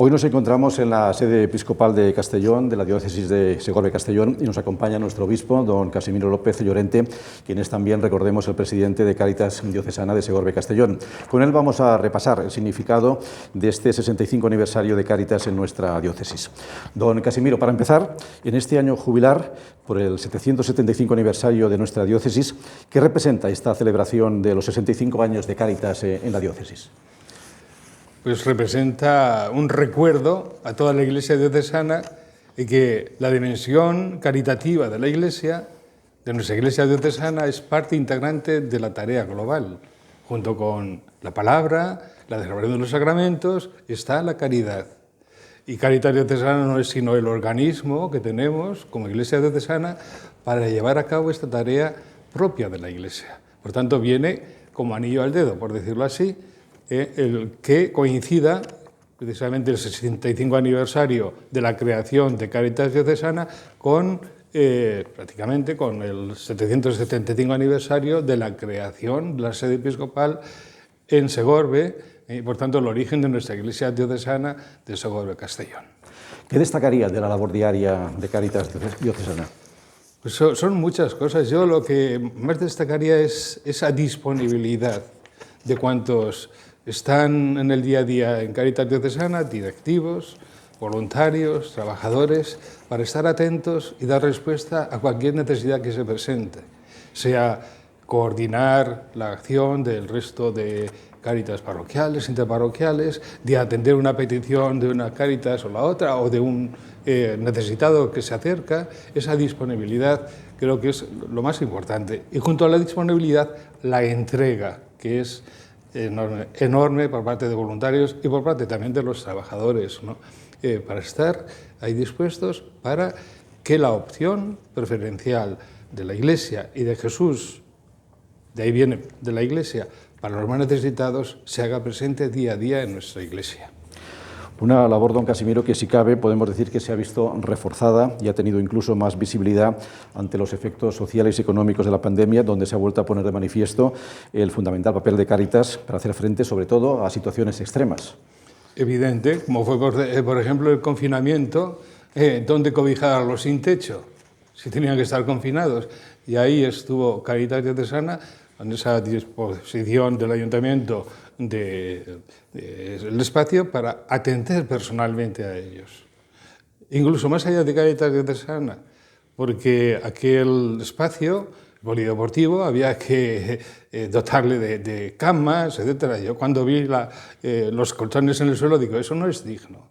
Hoy nos encontramos en la sede episcopal de Castellón, de la diócesis de Segorbe-Castellón, y nos acompaña nuestro obispo, don Casimiro López Llorente, quien es también, recordemos, el presidente de Cáritas Diocesana de Segorbe-Castellón. Con él vamos a repasar el significado de este 65 aniversario de Cáritas en nuestra diócesis. Don Casimiro, para empezar, en este año jubilar, por el 775 aniversario de nuestra diócesis, ¿qué representa esta celebración de los 65 años de Cáritas en la diócesis? Pues representa un recuerdo a toda la Iglesia diocesana y que la dimensión caritativa de la Iglesia, de nuestra Iglesia diocesana, es parte integrante de la tarea global. Junto con la palabra, la celebración de los sacramentos, está la caridad. Y Cáritas Diocesana no es sino el organismo que tenemos como Iglesia diocesana para llevar a cabo esta tarea propia de la Iglesia. Por tanto, viene como anillo al dedo, por decirlo así, el que coincida precisamente el 65 aniversario de la creación de Cáritas Diocesana con prácticamente con el 775 aniversario de la creación de la sede episcopal en Segorbe y por tanto el origen de nuestra Iglesia Diocesana de Segorbe-Castellón. ¿Qué destacaría de la labor diaria de Cáritas Diocesana? Pues son muchas cosas. Yo lo que más destacaría es esa disponibilidad de cuantos están en el día a día en Cáritas Diocesana, directivos, voluntarios, trabajadores, para estar atentos y dar respuesta a cualquier necesidad que se presente, sea coordinar la acción del resto de Cáritas parroquiales, interparroquiales, de atender una petición de una Cáritas o la otra, o de un necesitado que se acerca. Esa disponibilidad creo que es lo más importante. Y junto a la disponibilidad, la entrega, que es enorme por parte de voluntarios y por parte también de los trabajadores, ¿no? Para estar ahí dispuestos para que la opción preferencial de la Iglesia y de Jesús, de ahí viene, de la Iglesia, para los más necesitados, se haga presente día a día en nuestra Iglesia. Una labor, don Casimiro, que si cabe podemos decir que se ha visto reforzada y ha tenido incluso más visibilidad ante los efectos sociales y económicos de la pandemia, donde se ha vuelto a poner de manifiesto el fundamental papel de Cáritas para hacer frente, sobre todo, a situaciones extremas. Evidente, como fue, por ejemplo, el confinamiento, donde cobijar a los sin techo, si tenían que estar confinados. Y ahí estuvo Cáritas Diocesana, en esa disposición del Ayuntamiento del espacio para atender personalmente a ellos. Incluso más allá de Cáritas Diocesana, porque aquel espacio polideportivo había que dotarle de camas, etc. Yo cuando vi los colchones en el suelo digo, eso no es digno.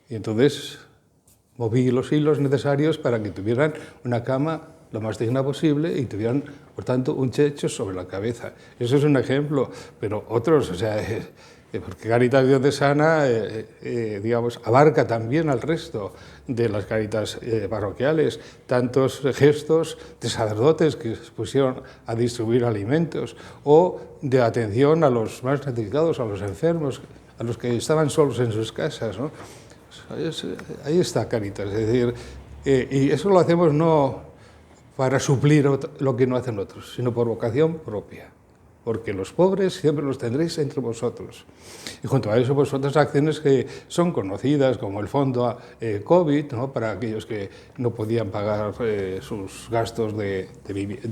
Y entonces moví los hilos necesarios para que tuvieran una cama lo más digna posible y tuvieran, por tanto, un techo sobre la cabeza. Eso es un ejemplo, pero otros, o sea, porque Cáritas Diocesana, digamos, abarca también al resto de las Cáritas parroquiales, tantos gestos de sacerdotes que se pusieron a distribuir alimentos o de atención a los más necesitados, a los enfermos, a los que estaban solos en sus casas, ¿no? Ahí está Cáritas, es decir, y eso lo hacemos no para suplir lo que no hacen otros, sino por vocación propia, porque los pobres siempre los tendréis entre vosotros. Y junto a eso, pues otras acciones que son conocidas, como el fondo COVID, ¿no? Para aquellos que no podían pagar sus gastos de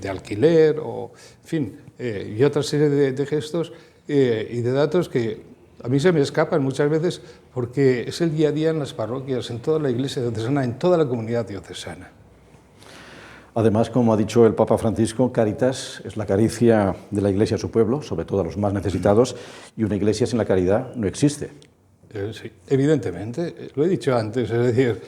alquiler, o, en fin, y otra serie de gestos y de datos que a mí se me escapan muchas veces porque es el día a día en las parroquias, en toda la Iglesia diocesana, en toda la comunidad diocesana. Además, como ha dicho el Papa Francisco, Cáritas es la caricia de la Iglesia a su pueblo, sobre todo a los más necesitados, y una Iglesia sin la caridad no existe. Sí, evidentemente, lo he dicho antes, es decir,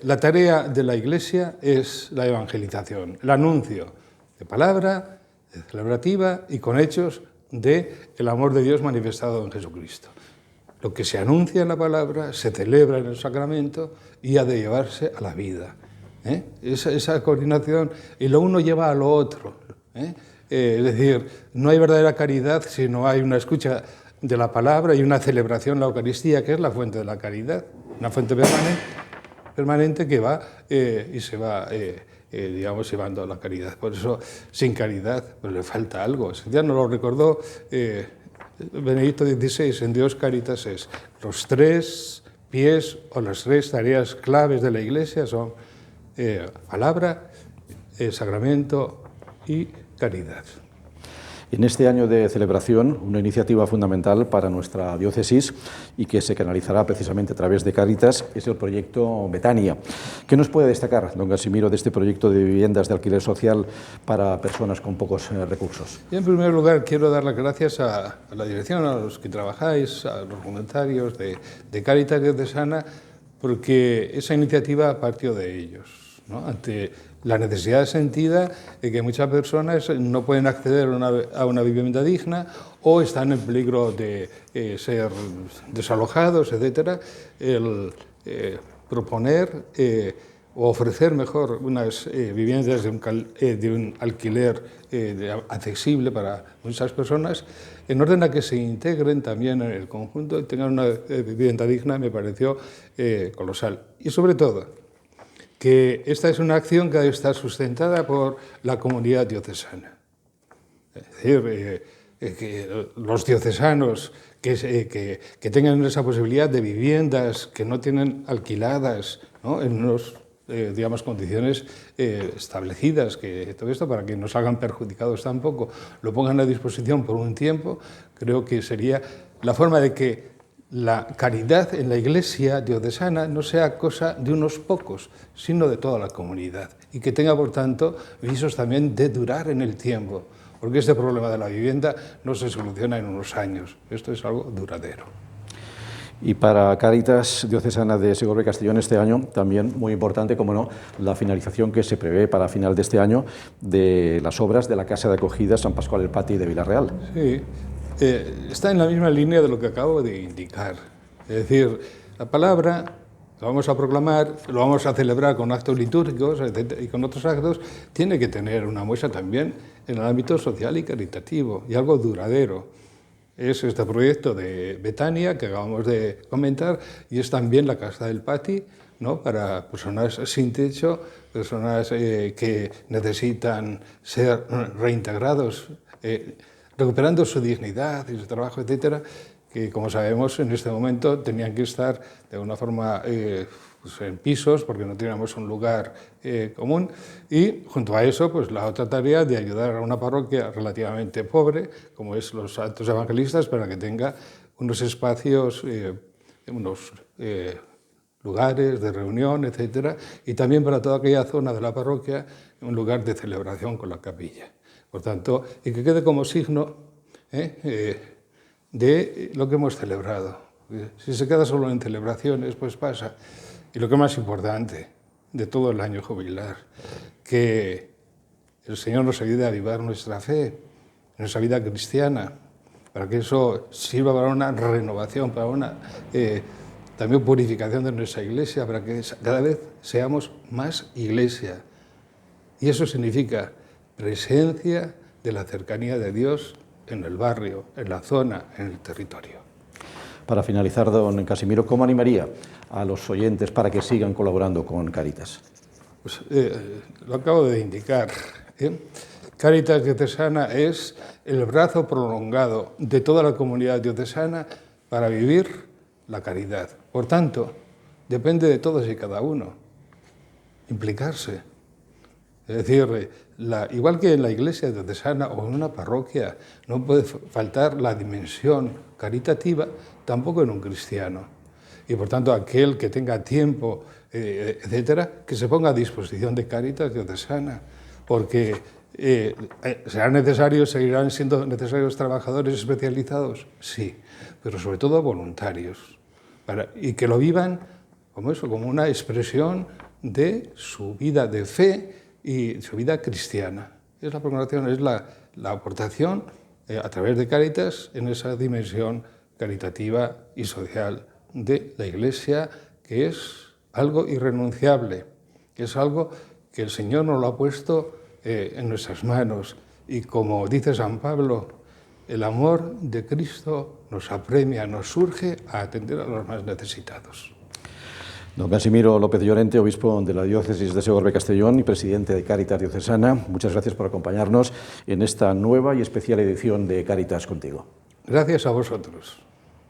la tarea de la Iglesia es la evangelización, el anuncio de palabra, de celebrativa y con hechos del amor de Dios manifestado en Jesucristo. Lo que se anuncia en la palabra se celebra en el sacramento y ha de llevarse a la vida. Esa coordinación, y lo uno lleva a lo otro. Es decir, no hay verdadera caridad si no hay una escucha de la palabra y una celebración de la Eucaristía, que es la fuente de la caridad, una fuente permanente que va y se va, digamos, llevando a la caridad. Por eso, sin caridad, pues le falta algo. Ya nos lo recordó Benedicto XVI, en Dios Caritas es. Los tres pies o las tres tareas claves de la Iglesia son palabra, sacramento y caridad. En este año de celebración, una iniciativa fundamental para nuestra diócesis y que se canalizará precisamente a través de Cáritas es el proyecto Betania. ¿Qué nos puede destacar, don Casimiro, de este proyecto de viviendas de alquiler social para personas con pocos recursos? Y en primer lugar, quiero dar las gracias a la dirección, a los que trabajáis, a los voluntarios de Cáritas Diocesana, porque esa iniciativa partió de ellos, ¿no? Ante la necesidad sentida de que muchas personas no pueden acceder a una vivienda digna o están en peligro de ser desalojados, etc. El proponer o ofrecer mejor unas viviendas de un alquiler accesible para muchas personas, en orden a que se integren también en el conjunto y tengan una vivienda digna, me pareció colosal. Y sobre todo, que esta es una acción que está sustentada por la comunidad diocesana. Es decir, que los diocesanos que tengan esa posibilidad de viviendas que no tienen alquiladas, ¿no?, en unas digamos, condiciones establecidas, que todo esto para que no salgan perjudicados tampoco, lo pongan a disposición por un tiempo, creo que sería la forma de que la caridad en la Iglesia diocesana no sea cosa de unos pocos, sino de toda la comunidad, y que tenga, por tanto, visos también de durar en el tiempo, porque este problema de la vivienda no se soluciona en unos años, esto es algo duradero. Y para Cáritas Diocesana de Segorbe Castellón este año, también muy importante, como no, la finalización que se prevé para final de este año de las obras de la Casa de Acogida San Pascual el Pati de Vilarreal. Sí. Está en la misma línea de lo que acabo de indicar. Es decir, la palabra lo vamos a proclamar, lo vamos a celebrar con actos litúrgicos y con otros actos, tiene que tener una muestra también en el ámbito social y caritativo, y algo duradero. Es este proyecto de Betania que acabamos de comentar, y es también la Casa del Pati, ¿no?, para personas sin techo, personas que necesitan ser reintegrados, recuperando su dignidad y su trabajo, etcétera, que, como sabemos, en este momento tenían que estar de alguna forma pues en pisos, porque no teníamos un lugar común, y junto a eso, pues la otra tarea de ayudar a una parroquia relativamente pobre, como es los Santos Evangelistas, para que tenga unos espacios, unos lugares de reunión, etcétera, y también para toda aquella zona de la parroquia, un lugar de celebración con la capilla. Por tanto, y que quede como signo de lo que hemos celebrado. Si se queda solo en celebraciones, pues pasa. Y lo que es más importante de todo el año jubilar, que el Señor nos ayude a avivar nuestra fe, nuestra vida cristiana, para que eso sirva para una renovación, para una también purificación de nuestra Iglesia, para que cada vez seamos más Iglesia. Y eso significa presencia de la cercanía de Dios en el barrio, en la zona, en el territorio. Para finalizar, don Casimiro, ¿cómo animaría a los oyentes para que sigan colaborando con Cáritas? Pues, lo acabo de indicar. Cáritas Diocesana es el brazo prolongado de toda la comunidad diocesana para vivir la caridad. Por tanto, depende de todos y cada uno implicarse. Es decir, igual que en la Iglesia diocesana o en una parroquia no puede faltar la dimensión caritativa, tampoco en un cristiano. Y por tanto, aquel que tenga tiempo, etcétera, que se ponga a disposición de Cáritas Diocesana, porque serán necesarios, seguirán siendo necesarios trabajadores especializados, sí, pero sobre todo voluntarios, y que lo vivan como eso, como una expresión de su vida de fe y su vida cristiana. Es la proclamación, es la aportación a través de Cáritas en esa dimensión caritativa y social de la Iglesia, que es algo irrenunciable, que es algo que el Señor nos lo ha puesto en nuestras manos. Y como dice San Pablo, el amor de Cristo nos apremia, nos urge a atender a los más necesitados. Don Casimiro López Llorente, obispo de la diócesis de Segorbe Castellón y presidente de Cáritas Diocesana, muchas gracias por acompañarnos en esta nueva y especial edición de Cáritas Contigo. Gracias a vosotros.